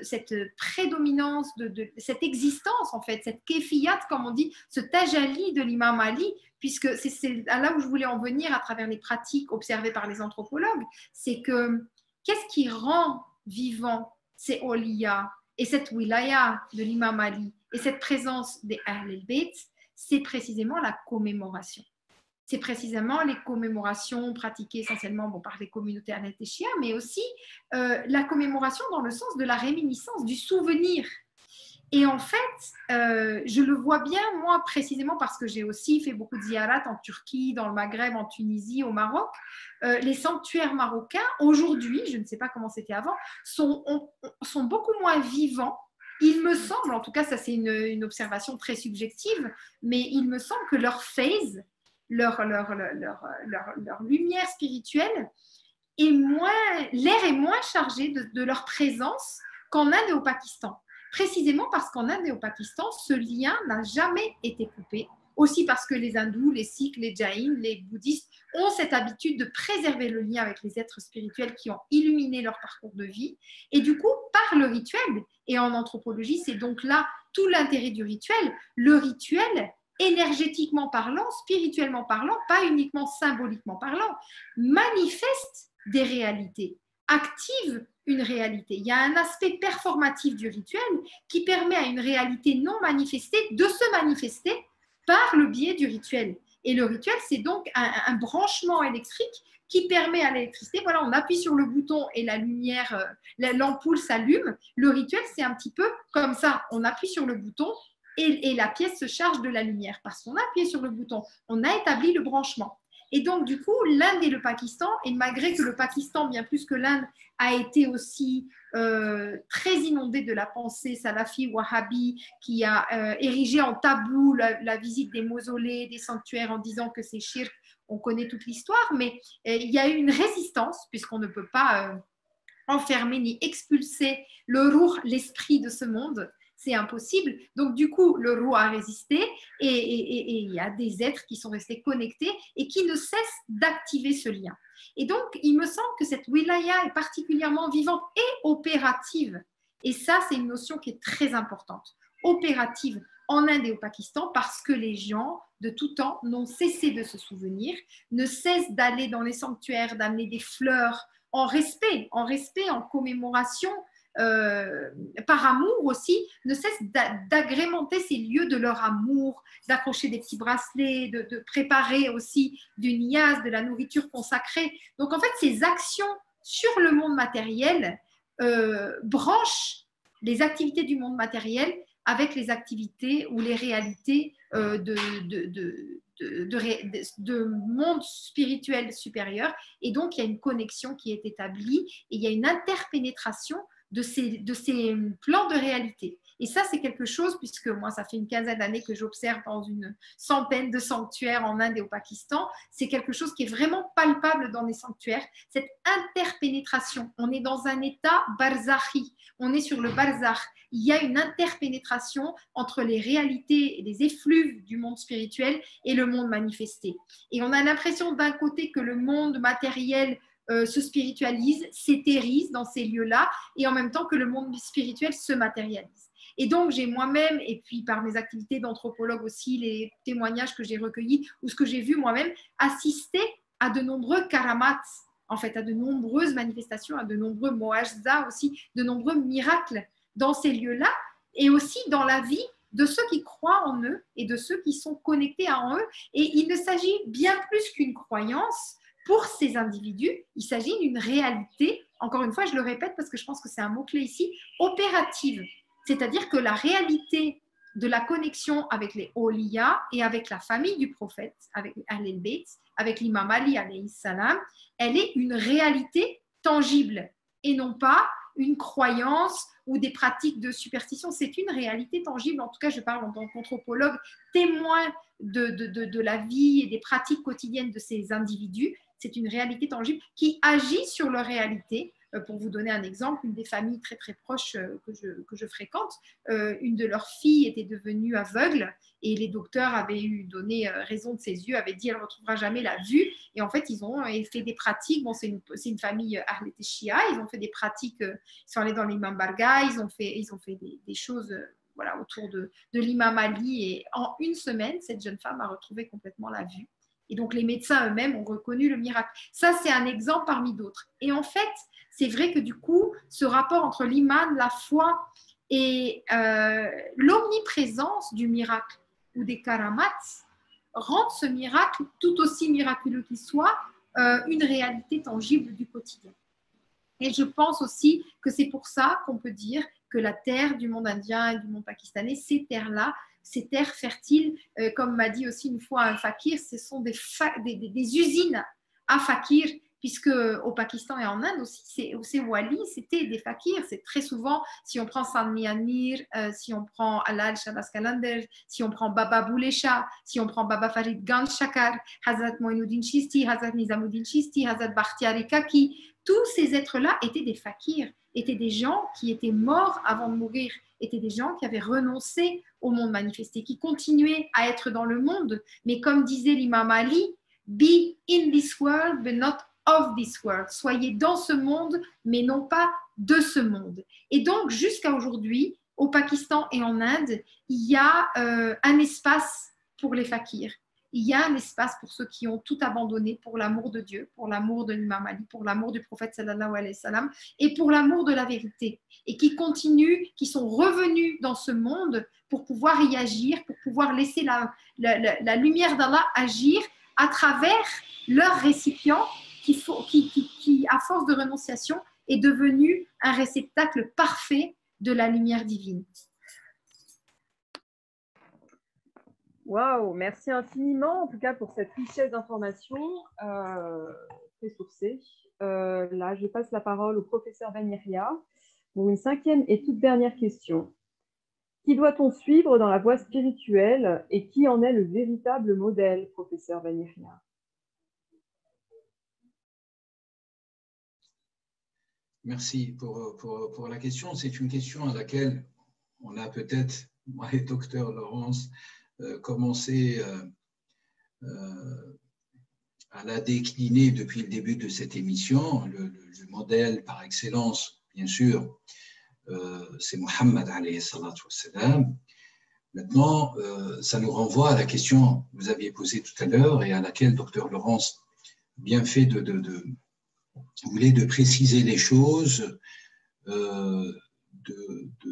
prédominance, cette existence, en fait, cette kéfiyat, comme on dit, ce tajali de l'imam Ali, puisque c'est là où je voulais en venir à travers les pratiques observées par les anthropologues, c'est que qu'est-ce qui rend vivant ces awliya Et cette wilaya de l'imam Ali et cette présence des Ahl al-Bayt, c'est précisément la commémoration. C'est précisément les commémorations pratiquées essentiellement par les communautés hanafi, mais aussi la commémoration dans le sens de la réminiscence, du souvenir. Et en fait, je le vois bien, moi, précisément parce que j'ai aussi fait beaucoup de ziyarat en Turquie, dans le Maghreb, en Tunisie, au Maroc. Les sanctuaires marocains, aujourd'hui, je ne sais pas comment c'était avant, sont beaucoup moins vivants. Il me semble, en tout cas, ça c'est une observation très subjective, mais il me semble que leur phase, leur lumière spirituelle, l'air est moins chargé de leur présence qu'en Inde et au Pakistan. Précisément parce qu'en Inde et au Pakistan, ce lien n'a jamais été coupé. Aussi parce que les hindous, les sikhs, les jains, les bouddhistes ont cette habitude de préserver le lien avec les êtres spirituels qui ont illuminé leur parcours de vie. Et du coup, par le rituel, et en anthropologie, c'est donc là tout l'intérêt du rituel, le rituel, énergétiquement parlant, spirituellement parlant, pas uniquement symboliquement parlant, manifeste des réalités, active une réalité. Il y a un aspect performatif du rituel qui permet à une réalité non manifestée de se manifester par le biais du rituel. Et le rituel, c'est donc un branchement électrique qui permet à l'électricité, voilà, on appuie sur le bouton et la lumière, l'ampoule s'allume. Le rituel, c'est un petit peu comme ça, on appuie sur le bouton et la pièce se charge de la lumière. Parce qu'on a appuyé sur le bouton, on a établi le branchement. Et donc, du coup, l'Inde et le Pakistan, et malgré que le Pakistan, bien plus que l'Inde, a été aussi très inondé de la pensée salafi, wahhabi, qui a érigé en tabou la visite des mausolées, des sanctuaires en disant que c'est shirk, on connaît toute l'histoire, mais il y a eu une résistance, puisqu'on ne peut pas enfermer ni expulser le ruh, l'esprit de ce monde. C'est impossible. Donc, du coup, le ruh a résisté et il y a des êtres qui sont restés connectés et qui ne cessent d'activer ce lien. Et donc, il me semble que cette wilaya est particulièrement vivante et opérative. Et ça, c'est une notion qui est très importante. Opérative en Inde et au Pakistan parce que les gens, de tout temps, n'ont cessé de se souvenir, ne cessent d'aller dans les sanctuaires, d'amener des fleurs en respect, en commémoration, par amour aussi, ne cessent d'agrémenter ces lieux de leur amour, d'accrocher des petits bracelets, de préparer aussi du niyaz, de la nourriture consacrée. Donc en fait, ces actions sur le monde matériel branchent les activités du monde matériel avec les activités ou les réalités de monde spirituel supérieur. Et donc, il y a une connexion qui est établie et il y a une interpénétration de ces plans de réalité. Et ça, c'est quelque chose, puisque moi, ça fait une quinzaine d'années que j'observe dans une centaine de sanctuaires en Inde et au Pakistan, c'est quelque chose qui est vraiment palpable dans les sanctuaires, cette interpénétration. On est dans un état barzakhi, on est sur le barzakh. Il y a une interpénétration entre les réalités et les effluves du monde spirituel et le monde manifesté. Et on a l'impression d'un côté que le monde matériel se spiritualise, s'éthérise dans ces lieux-là, et en même temps que le monde spirituel se matérialise. Et donc, j'ai moi-même, et puis par mes activités d'anthropologue aussi, les témoignages que j'ai recueillis, ou ce que j'ai vu moi-même, assister à de nombreux karamats, en fait, à de nombreuses manifestations, à de nombreux moajza aussi, de nombreux miracles dans ces lieux-là, et aussi dans la vie de ceux qui croient en eux et de ceux qui sont connectés à eux. Et il ne s'agit bien plus qu'une croyance. Pour ces individus, il s'agit d'une réalité, encore une fois, je le répète parce que je pense que c'est un mot-clé ici, opérative. C'est-à-dire que la réalité de la connexion avec les Awliya et avec la famille du prophète, avec Ahl al-Bayt, avec l'imam Ali alayhi salam, elle est une réalité tangible et non pas une croyance ou des pratiques de superstition. C'est une réalité tangible. En tout cas, je parle en tant qu'anthropologue, témoin de la vie et des pratiques quotidiennes de ces individus. C'est une réalité tangible qui agit sur leur réalité. Pour vous donner un exemple, une des familles très très proches que je fréquente, une de leurs filles était devenue aveugle et les docteurs avaient donné raison de ses yeux, avaient dit elle ne retrouvera jamais la vue. Et en fait, ils ont fait des pratiques. Bon, c'est une famille Ahl Shia. Ils ont fait des pratiques. Ils sont allés dans l'imam Barga. Ils ont fait des choses. Voilà, autour de l'imam Ali. Et en une semaine, cette jeune femme a retrouvé complètement la vue. Et donc, les médecins eux-mêmes ont reconnu le miracle. Ça, c'est un exemple parmi d'autres. Et en fait, c'est vrai que du coup, ce rapport entre l'iman, la foi Et l'omniprésence du miracle ou des karamats rend ce miracle, tout aussi miraculeux qu'il soit, une réalité tangible du quotidien. Et je pense aussi que c'est pour ça qu'on peut dire que la terre du monde indien et du monde pakistanais, ces terres-là, ces terres fertiles, comme m'a dit aussi une fois un fakir, ce sont des usines à fakir, puisque au Pakistan et en Inde aussi, ces walis, c'était des fakirs. C'est très souvent, si on prend Sami Amir, si on prend Alal Shabazz Kalander, si on prend Baba Boule Shah, si on prend Baba Farid Gand Shakar, Hazrat Moinuddin Chisti, Hazrat Nizamuddin Chisti, Hazrat Bakhtiyari Kaki, tous ces êtres-là étaient des fakirs, étaient des gens qui étaient morts avant de mourir, étaient des gens qui avaient renoncé au monde manifesté, qui continuaient à être dans le monde. Mais comme disait l'imam Ali, be in this world, but not of this world. Soyez dans ce monde, mais non pas de ce monde. Et donc, jusqu'à aujourd'hui, au Pakistan et en Inde, il y a un espace pour les fakirs. Il y a un espace pour ceux qui ont tout abandonné pour l'amour de Dieu, pour l'amour de l'imam Ali, pour l'amour du prophète sallallahu alayhi wa sallam et pour l'amour de la vérité. Et qui continuent, qui sont revenus dans ce monde pour pouvoir y agir, pour pouvoir laisser la lumière d'Allah agir à travers leur récipient qui, à force de renonciation, est devenu un réceptacle parfait de la lumière divine. Waouh, merci infiniment en tout cas pour cette richesse d'informations très sourcées. Là, je passe la parole au professeur Vanirya pour une 5e et toute dernière question. Qui doit-on suivre dans la voie spirituelle et qui en est le véritable modèle, professeur Vanirya? Merci pour la question. C'est une question à laquelle on a peut-être, moi et docteur Laurence, commencé à la décliner depuis le début de cette émission. Le modèle par excellence, bien sûr, c'est Mohammed alayhi salatu wassalam. Maintenant, ça nous renvoie à la question que vous aviez posée tout à l'heure et à laquelle docteur Laurence a bien fait de préciser les choses, de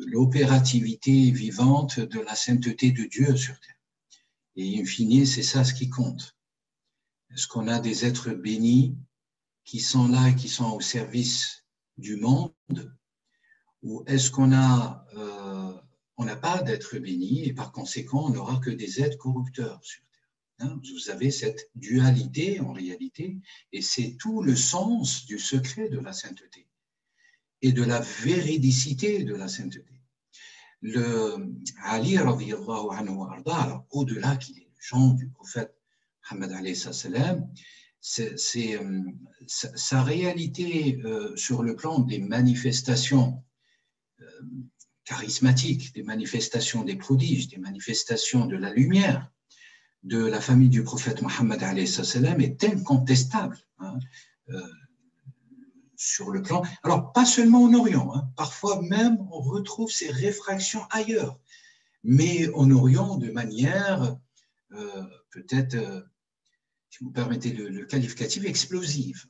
l'opérativité vivante de la sainteté de Dieu sur terre. Et in fine, c'est ça ce qui compte. Est-ce qu'on a des êtres bénis qui sont là et qui sont au service du monde, ou est-ce qu'on n'a pas d'êtres bénis et par conséquent, on n'aura que des êtres corrupteurs sur terre. Vous avez cette dualité en réalité, et c'est tout le sens du secret de la sainteté et de la véridicité de la sainteté. Ali, radiyallahu anhu wa arda, alors au-delà qu'il est le genre du prophète Muhammad alayhi salam, sa réalité sur le plan des manifestations charismatiques, des manifestations des prodiges, des manifestations de la lumière de la famille du prophète Muhammad alayhi salam est incontestable. Sur le plan, alors pas seulement en Orient, parfois même on retrouve ces réfractions ailleurs, mais en Orient de manière peut-être, si vous permettez le qualificatif, explosive,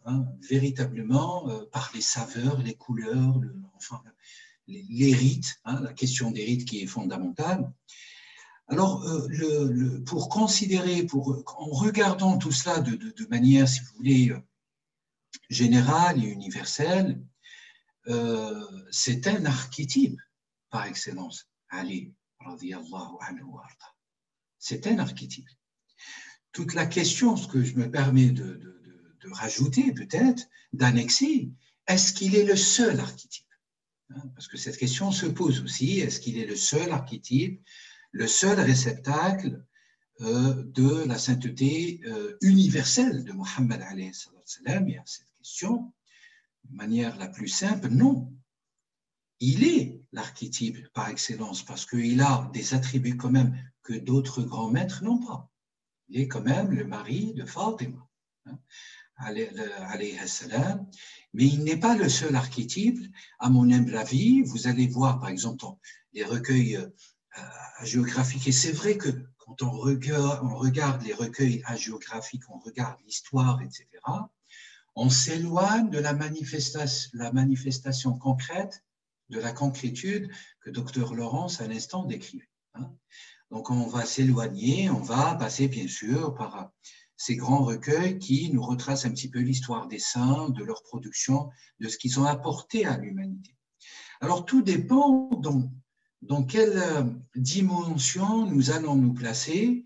véritablement par les saveurs, les couleurs, enfin les rites, la question des rites qui est fondamentale. Alors, pour considérer, en regardant tout cela de manière, si vous voulez, générale et universelle, c'est un archétype par excellence. Ali, radiyallahu anhu wa arda. C'est un archétype. Toute la question, ce que je me permets de rajouter peut-être, d'annexer, est-ce qu'il est le seul archétype? Parce que cette question se pose aussi, est-ce qu'il est le seul archétype, le seul réceptacle de la sainteté universelle de Muhammad alayhi salam? Et à cette question, de manière la plus simple, non. Il est l'archétype par excellence parce qu'il a des attributs quand même que d'autres grands maîtres n'ont pas. Il est quand même le mari de Fatima, alayhi salam, mais il n'est pas le seul archétype. À mon humble avis, vous allez voir par exemple dans les recueils géographiques, et c'est vrai que quand on regarde les recueils hagiographiques, on regarde l'histoire, etc., on s'éloigne de la manifestation concrète de la concrétude que Dr Laurence à l'instant décrivait. Donc on va s'éloigner, on va passer bien sûr par ces grands recueils qui nous retracent un petit peu l'histoire des saints, de leur production, de ce qu'ils ont apporté à l'humanité. Alors tout dépend dans quelle dimension nous allons nous placer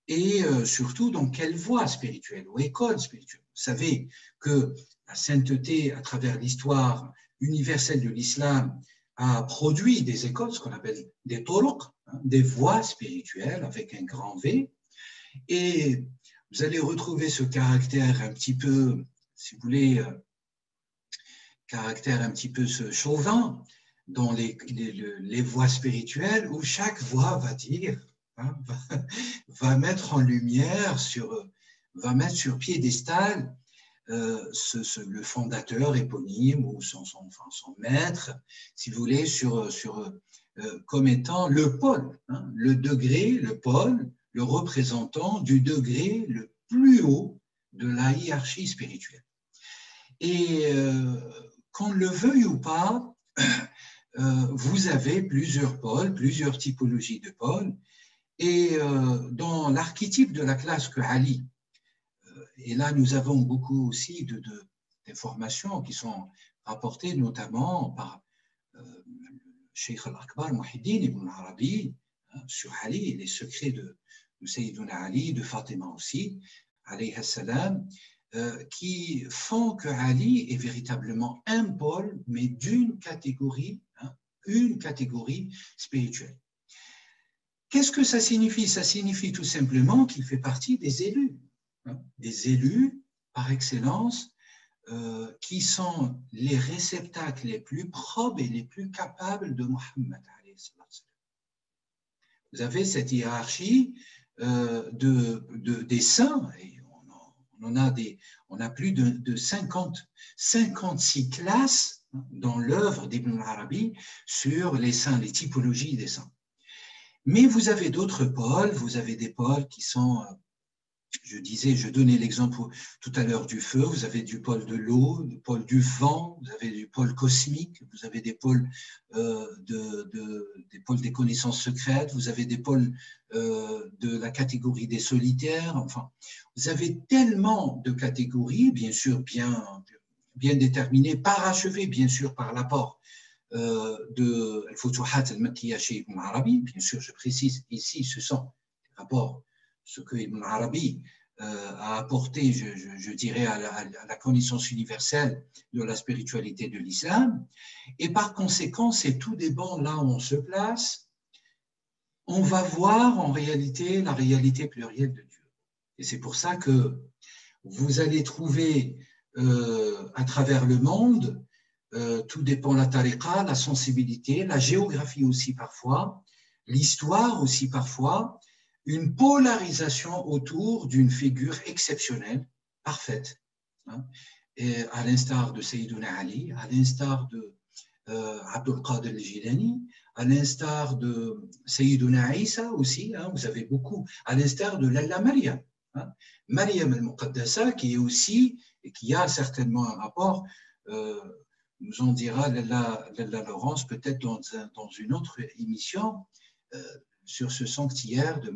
et surtout dans quelle voie spirituelle ou école spirituelle. Vous savez que la sainteté, à travers l'histoire universelle de l'islam, a produit des écoles, ce qu'on appelle des toroq, des voies spirituelles avec un grand V. Et vous allez retrouver ce caractère un petit peu, si vous voulez, caractère un petit peu chauvin dans les voies spirituelles où chaque voie va dire, va mettre en lumière, va mettre sur piédestal le fondateur éponyme ou son maître, si vous voulez, comme étant le pôle, le degré, le pôle, le représentant du degré le plus haut de la hiérarchie spirituelle. Et qu'on le veuille ou pas, vous avez plusieurs pôles, plusieurs typologies de pôles, et dans l'archétype de la classe que Ali, et là nous avons beaucoup aussi d'informations qui sont rapportées notamment par Cheikh al-Akbar Muhyiddin ibn Arabi sur Ali et les secrets de Sayyiduna Ali, de Fatima aussi, alayhi salam, qui font que Ali est véritablement un pôle, mais d'une catégorie, une catégorie spirituelle. Qu'est-ce que ça signifie? Ça signifie tout simplement qu'il fait partie des élus par excellence, qui sont les réceptacles les plus probes et les plus capables de Muhammad. Vous avez cette hiérarchie des saints, et on a plus de 56 classes dans l'œuvre d'Ibn Arabi sur les saints, les typologies des saints. Mais vous avez d'autres pôles, vous avez des pôles qui sont, je donnais l'exemple tout à l'heure du feu, vous avez du pôle de l'eau, du pôle du vent, vous avez du pôle cosmique, vous avez des pôles, des pôles des connaissances secrètes, vous avez des pôles de la catégorie des solitaires, enfin, vous avez tellement de catégories, bien sûr, bien déterminées, parachevées, bien sûr, par l'apport de Al-Futuhat al-Makkiya chez Ibn Arabi. Bien sûr, je précise ici, ce sont des rapports, ce que Ibn Arabi a apporté, je dirais, à la connaissance universelle de la spiritualité de l'islam. Et par conséquent, c'est tout dépend là où on se place, on va voir en réalité la réalité plurielle de Dieu. Et c'est pour ça que vous allez trouver à travers le monde, tout dépend la tariqa, la sensibilité, la géographie aussi parfois, l'histoire aussi parfois, une polarisation autour d'une figure exceptionnelle, parfaite, et à l'instar de Sayyiduna Ali, à l'instar de Abdul Qadir al-Jilani, à l'instar de Sayyiduna Isa aussi, vous avez beaucoup, à l'instar de Lalla Maryam, Maryam al-Muqaddasa, qui est aussi, et qui a certainement un rapport, nous en dira Lalla Laurence peut-être dans une autre émission, sur ce sanctuaire de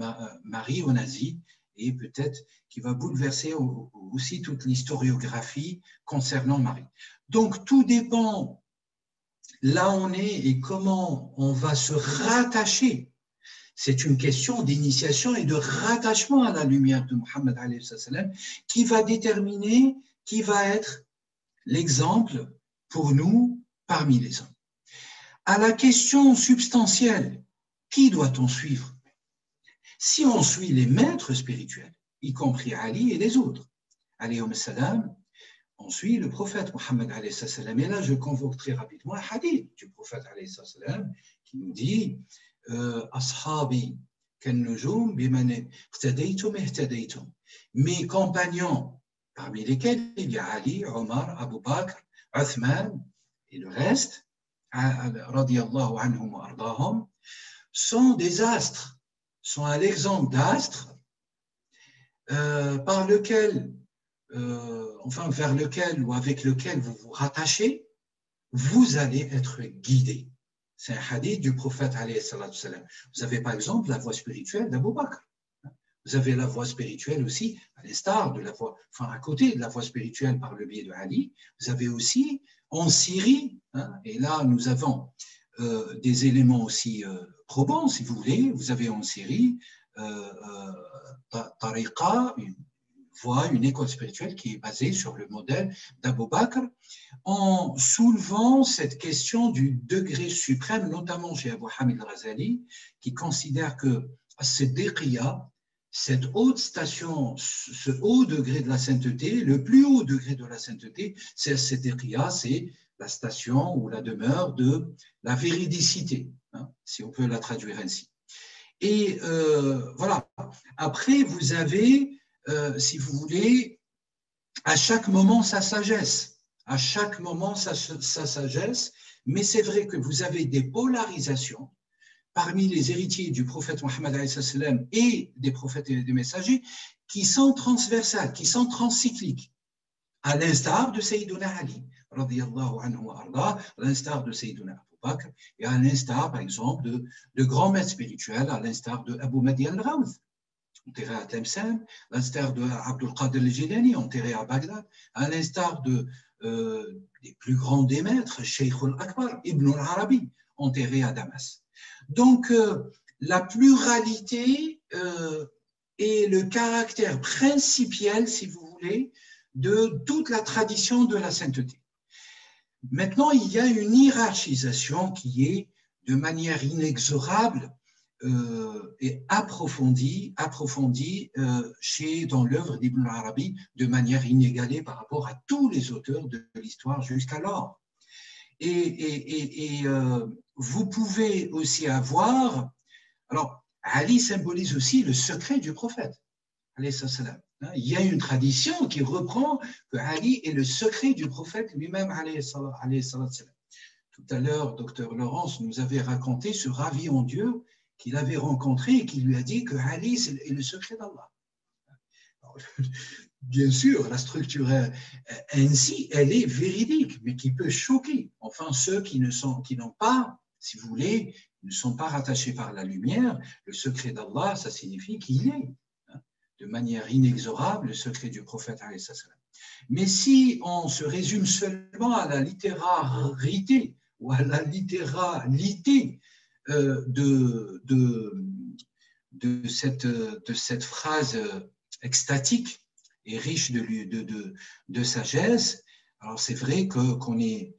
Marie au Nazi, et peut-être qui va bouleverser aussi toute l'historiographie concernant Marie. Donc tout dépend là où on est et comment on va se rattacher. C'est une question d'initiation et de rattachement à la lumière de Muhammad alayhi salam qui va déterminer qui va être l'exemple pour nous parmi les hommes. À la question substantielle, qui doit-on suivre? Si on suit les maîtres spirituels, y compris Ali et les autres, alayhim salam, on suit le prophète Muhammad alayhi salam. Et là, je convoque très rapidement un hadith du prophète alayhi salam qui nous dit Ashabi kan-nujum biman ihtadaytum ihtadaytum. Mes compagnons, parmi lesquels il y a Ali, Omar, Abu Bakr, Uthman et le reste, radiyallahu anhum wa ardahum, sont des astres, sont à l'exemple d'astres par lequel, vers lequel ou avec lequel vous vous rattachez vous allez être guidé. C'est un hadith du prophète alayhi salatu salam. Vous avez par exemple la voie spirituelle d'Abu Bakr. Vous avez la voie spirituelle aussi, à l'instar de la voie, enfin à côté de la voie spirituelle par le biais de Ali, vous avez aussi en Syrie, et là nous avons des éléments aussi probants, si vous voulez, vous avez en Syrie Tariqa, une voie, une école spirituelle qui est basée sur le modèle d'Abu Bakr, en soulevant cette question du degré suprême, notamment chez Abu Hamid al-Ghazali, qui considère que Siddiqiyya, cette haute station, ce haut degré de la sainteté, le plus haut degré de la sainteté, c'est Siddiqiyya, c'est la station ou la demeure de la véridicité, si on peut la traduire ainsi. Et voilà. Après, vous avez, si vous voulez, à chaque moment sa sagesse. À chaque moment sa sagesse. Mais c'est vrai que vous avez des polarisations parmi les héritiers du prophète Mohammed et des prophètes et des messagers qui sont transversales, qui sont transcycliques, à l'instar de Sayyiduna Ali, radiyallahu anhu wa arda, à l'instar de Sayyiduna Abu Bakr, et à l'instar, par exemple, de grands maîtres spirituels, à l'instar de Abu Mahdi al-Rawd, enterré à Tlemcen, à l'instar de Abdul Qadir al-Jilani, enterré à Bagdad, à l'instar des plus grands des maîtres, Sheikh al-Akbar, Ibn al-Arabi, enterré à Damas. Donc, la pluralité est le caractère principiel, si vous voulez, de toute la tradition de la sainteté. Maintenant, il y a une hiérarchisation qui est de manière inexorable et approfondie dans l'œuvre d'Ibn Arabi de manière inégalée par rapport à tous les auteurs de l'histoire jusqu'alors. Et vous pouvez aussi avoir… Alors, Ali symbolise aussi le secret du prophète, alayhi salam. Il y a une tradition qui reprend que Ali est le secret du prophète lui-même, alayhi salam. Tout à l'heure, docteur Laurence nous avait raconté ce ravi en Dieu qu'il avait rencontré et qui lui a dit que Ali est le secret d'Allah. Bien sûr, la structure ainsi, elle est véridique, mais qui peut choquer. Enfin, ceux qui n'ont pas, si vous voulez, ne sont pas rattachés par la lumière, le secret d'Allah, ça signifie qu'il est, de manière inexorable, le secret du prophète. Mais si on se résume seulement à la littérarité ou à la littéralité de cette phrase extatique et riche de sagesse, alors c'est vrai qu'on est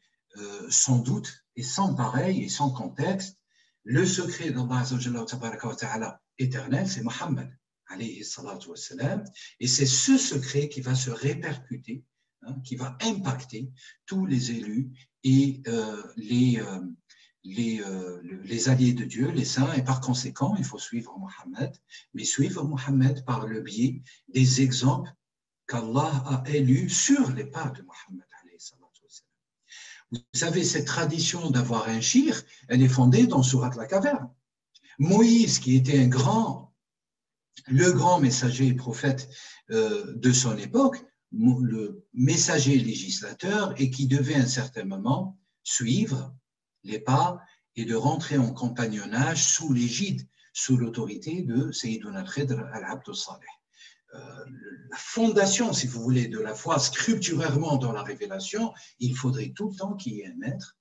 sans doute et sans pareil et sans contexte, le secret d'Allah éternel, c'est Mohammed, alayhi salatu wassalam, et c'est ce secret qui va se répercuter, qui va impacter tous les élus et les alliés de Dieu, les saints, et par conséquent, il faut suivre Mohammed, mais suivre Mohammed par le biais des exemples qu'Allah a élus sur les pas de Mohammed. Vous savez, cette tradition d'avoir un shir, elle est fondée dans Sourate la Caverne. Moïse, qui était le grand messager et prophète de son époque, le messager législateur, et qui devait à un certain moment suivre les pas et de rentrer en compagnonnage sous l'égide, sous l'autorité de Sayyiduna al-Khidr al-Abd al-Saleh. La fondation, si vous voulez, de la foi scripturairement dans la révélation, il faudrait tout le temps qu'il y ait un maître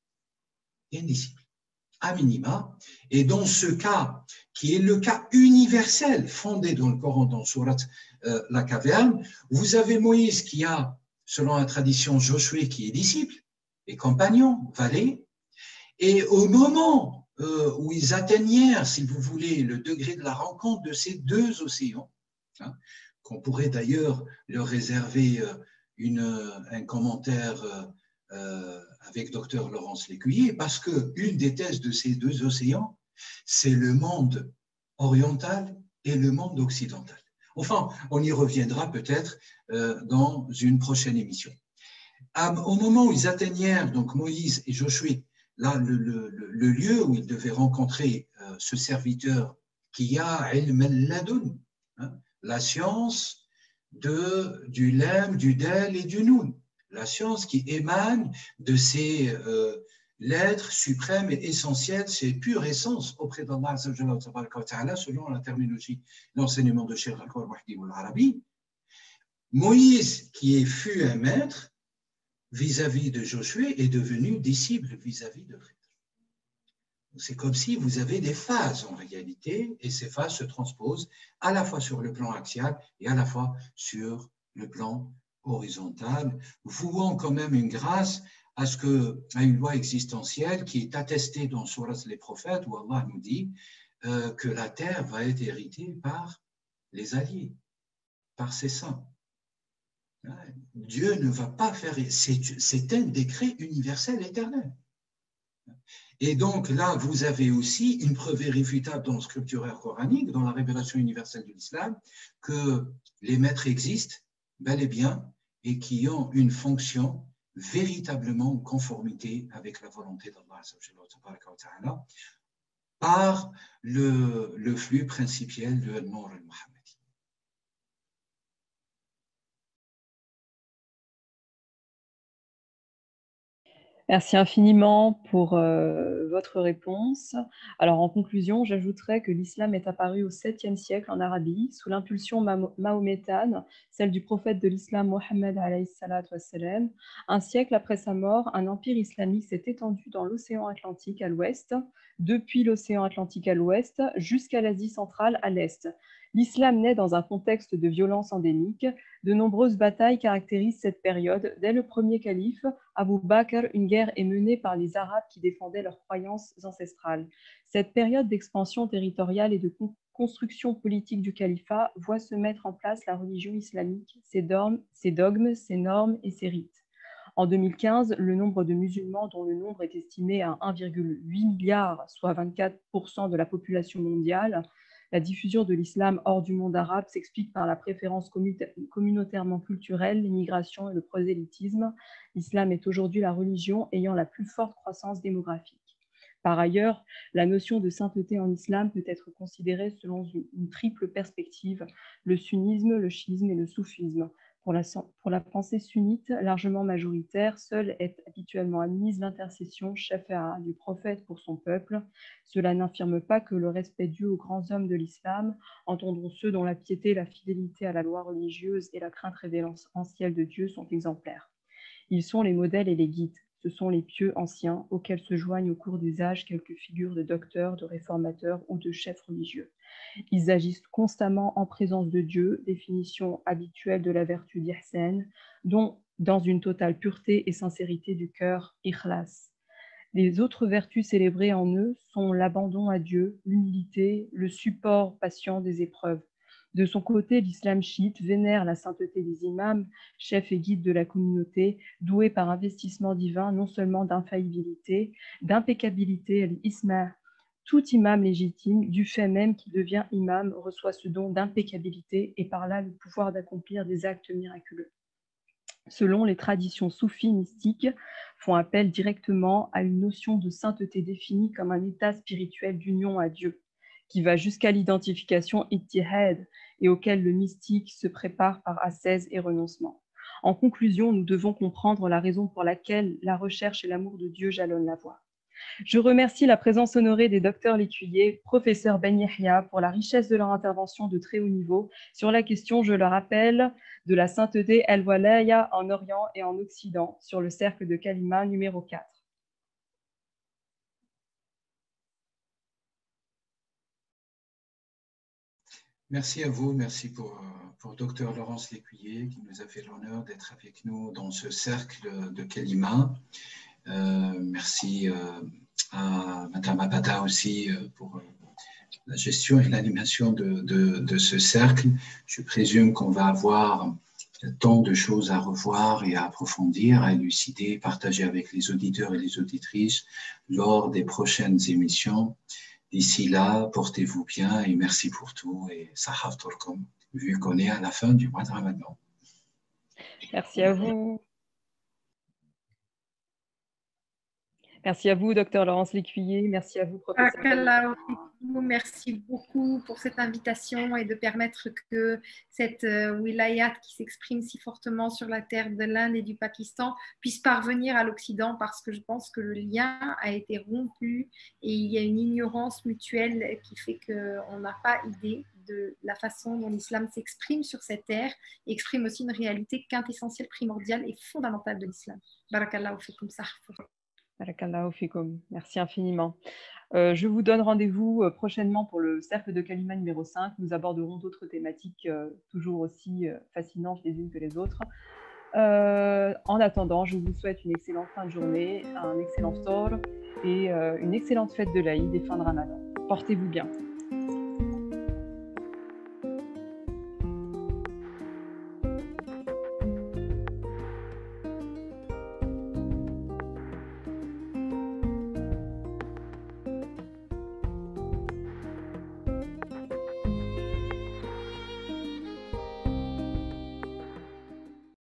et un disciple, à minima. Et dans ce cas, qui est le cas universel fondé dans le Coran, dans Sourate la Caverne, vous avez Moïse qui a, selon la tradition, Josué qui est disciple et compagnon, valet. Et au moment où ils atteignèrent, si vous voulez, le degré de la rencontre de ces deux océans, qu'on pourrait d'ailleurs leur réserver un commentaire avec Dr Laurence Lécuyer, parce qu'une des thèses de ces deux océans, c'est le monde oriental et le monde occidental. Enfin, on y reviendra peut-être dans une prochaine émission. Au moment où ils atteignèrent, donc Moïse et Josué, là, le lieu où ils devaient rencontrer ce serviteur qui a ilm al-ladun, la science du lem, du del et du noun, La science qui émane de ces l'être suprême et essentiel, c'est pure essence auprès d'Allah selon la terminologie, l'enseignement de Cheikh Al-Wahdi al-Arabi. Moïse, qui fut un maître vis-à-vis de Josué, est devenu disciple vis-à-vis de Khidr. C'est comme si vous avez des phases en réalité, et ces phases se transposent à la fois sur le plan axial et à la fois sur le plan horizontal, vouant quand même une grâce à une loi existentielle qui est attestée dans Surat les prophètes, où Allah nous dit que la terre va être héritée par les alliés, par ses saints. Dieu ne va pas faire, c'est un décret universel éternel. Et donc là, vous avez aussi une preuve irréfutable dans le scripturaire coranique, dans la révélation universelle de l'islam, que les maîtres existent bel et bien et qui ont une fonction véritablement en conformité avec la volonté d'Allah par le flux principiel de Nour al-Muhammadi. Merci infiniment pour votre réponse. Alors, en conclusion, j'ajouterais que l'islam est apparu au 7e siècle en Arabie, sous l'impulsion mahométane, celle du prophète de l'islam Mohammed alayhi salatu wassalam. Un siècle après sa mort, un empire islamique s'est étendu dans l'océan Atlantique à l'ouest, depuis l'océan Atlantique à l'ouest jusqu'à l'Asie centrale à l'est. L'islam naît dans un contexte de violence endémique. De nombreuses batailles caractérisent cette période. Dès le premier calife, Abu Bakr, une guerre est menée par les Arabes qui défendaient leurs croyances ancestrales. Cette période d'expansion territoriale et de construction politique du califat voit se mettre en place la religion islamique, ses dogmes, ses normes et ses rites. En 2015, le nombre de musulmans, dont le nombre est estimé à 1,8 milliard, soit 24% de la population mondiale, la diffusion de l'islam hors du monde arabe s'explique par la préférence communautairement culturelle, l'immigration et le prosélytisme. L'islam est aujourd'hui la religion ayant la plus forte croissance démographique. Par ailleurs, la notion de sainteté en islam peut être considérée selon une triple perspective, le sunnisme, le chiisme et le soufisme. Pour la pensée sunnite, largement majoritaire, seule est habituellement admise l'intercession shafa'a du prophète pour son peuple. Cela n'infirme pas que le respect dû aux grands hommes de l'islam, entendons ceux dont la piété, la fidélité à la loi religieuse et la crainte révérentielle de Dieu sont exemplaires. Ils sont les modèles et les guides. Ce sont les pieux anciens auxquels se joignent au cours des âges quelques figures de docteurs, de réformateurs ou de chefs religieux. Ils agissent constamment en présence de Dieu, définition habituelle de la vertu d'Ihsan, dont dans une totale pureté et sincérité du cœur, ikhlas. Les autres vertus célébrées en eux sont l'abandon à Dieu, l'humilité, le support patient des épreuves. De son côté, l'islam chiite vénère la sainteté des imams, chefs et guides de la communauté, doués par investissement divin non seulement d'infaillibilité, d'impeccabilité, l'isma. Tout imam légitime, du fait même qu'il devient imam, reçoit ce don d'impeccabilité et par là le pouvoir d'accomplir des actes miraculeux. Selon les traditions soufis mystiques, font appel directement à une notion de sainteté définie comme un état spirituel d'union à Dieu, qui va jusqu'à l'identification ittihad et auquel le mystique se prépare par ascèse et renoncement. En conclusion, nous devons comprendre la raison pour laquelle la recherche et l'amour de Dieu jalonnent la voie. Je remercie la présence honorée des docteurs Lécuyer, professeur Ben Yahya, pour la richesse de leur intervention de très haut niveau sur la question, je le rappelle, de la sainteté al-Walaya en Orient et en Occident, sur le cercle de Kalima numéro 4. Merci à vous, merci pour Dr Laurence Lécuyer qui nous a fait l'honneur d'être avec nous dans ce cercle de Kalima. Merci à Madame Abada aussi pour la gestion et l'animation de ce cercle. Je présume qu'on va avoir tant de choses à revoir et à approfondir, à élucider, partager avec les auditeurs et les auditrices lors des prochaines émissions. D'ici là, portez-vous bien et merci pour tout. Et Sahaf Turkum, vu qu'on est à la fin du mois de Ramadan. Merci à vous. Merci à vous, docteur Laurence Lécuyer. Merci à vous, professeur. Merci beaucoup pour cette invitation et de permettre que cette wilayat qui s'exprime si fortement sur la terre de l'Inde et du Pakistan puisse parvenir à l'Occident, parce que je pense que le lien a été rompu et il y a une ignorance mutuelle qui fait qu'on n'a pas idée de la façon dont l'islam s'exprime sur cette terre et exprime aussi une réalité quintessentielle, primordiale et fondamentale de l'islam. Barakallahu fikum sarfou. Barakallahu fikum. Merci infiniment. Je vous donne rendez-vous prochainement pour le cercle de Kalima numéro 5. Nous aborderons d'autres thématiques toujours aussi fascinantes les unes que les autres. En attendant, je vous souhaite une excellente fin de journée, un excellent ftor et une excellente fête de l'Aïd et fin de Ramadan. Portez-vous bien.